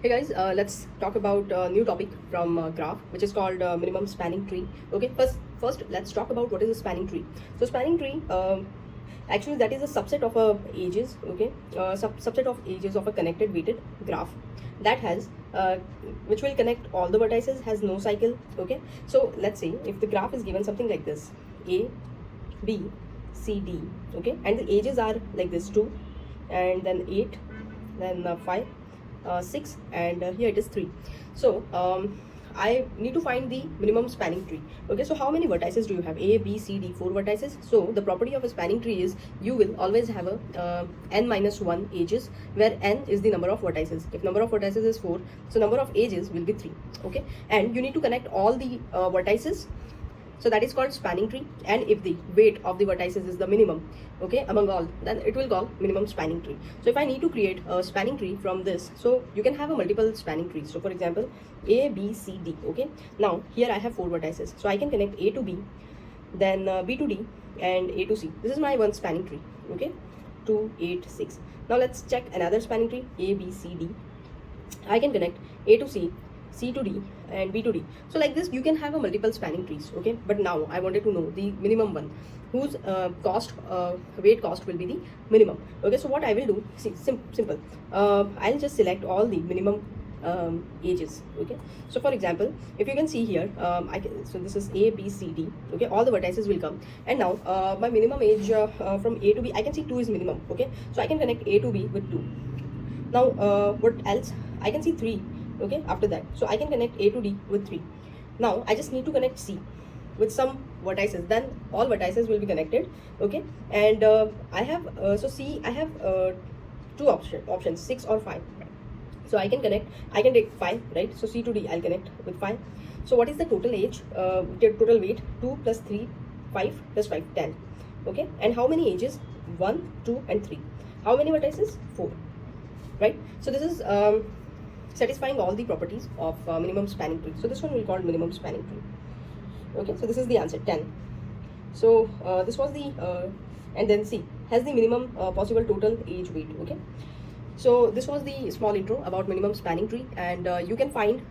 Hey guys, let's talk about a new topic from graph, which is called minimum spanning tree. Okay, first let's talk about what is a spanning tree. So spanning tree, actually that is a subset of ages. Okay, subset of ages of a connected weighted graph that has which will connect all the vertices, has no cycle. Okay, so let's say if the graph is given something like this: A, B, C, D. Okay, and the ages are like this: 2, and then 8, then 5. 6, and here it is 3. So I need to find the minimum spanning tree. Okay, so how many vertices do you have? A, B, C, D, 4 vertices. So the property of a spanning tree is you will always have a n minus 1 edges, where n is the number of vertices. If number of vertices is 4, so number of edges will be 3. Okay, and you need to connect all the vertices. So that is called spanning tree. And if the weight of the vertices is the minimum, okay, among all, then it will call minimum spanning tree. So if I need to create a spanning tree from this, so you can have a multiple spanning trees. So for example, A, B, C, D. Okay, now here I have 4 vertices, so I can connect A to B, then B to D, and A to C. This is my one spanning tree. Okay, 2, 8, 6. Now let's check another spanning tree: A, B, C, D. I can connect A to C, C to D, and B to D. So like this you can have a multiple spanning trees. Okay, but now I wanted to know the minimum one, whose weight cost will be the minimum. Okay, so what I will do, see, simple, I'll just select all the minimum ages. Okay, so for example, if you can see here, so this is A, B, C, D. Okay, all the vertices will come, and now my minimum age from A to B, I can see 2 is minimum. Okay, so I can connect A to B with 2. Now what else? I can see 3. Okay, after that, so I can connect A to D with 3. Now I just need to connect C with some vertices, then all vertices will be connected. Okay, and I have so C, I have two options, 6 or 5. So I can take 5, right? So C to D I'll connect with 5. So what is the total age, total weight? 2 plus 3, 5 plus 5, 10. Okay, and how many ages? 1, 2, and 3. How many vertices? 4, right? So this is satisfying all the properties of minimum spanning tree. So this one will call minimum spanning tree. Okay, so this is the answer, 10. So this was the and then C has the minimum possible total age weight. Okay, so this was the small intro about minimum spanning tree, and you can find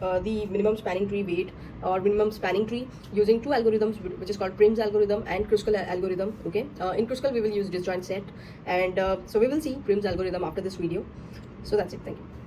the minimum spanning tree weight or minimum spanning tree using 2 algorithms, which is called Prim's algorithm and Kruskal algorithm. Okay, in Kruskal we will use disjoint set, and so we will see Prim's algorithm after this video. So that's it. Thank you.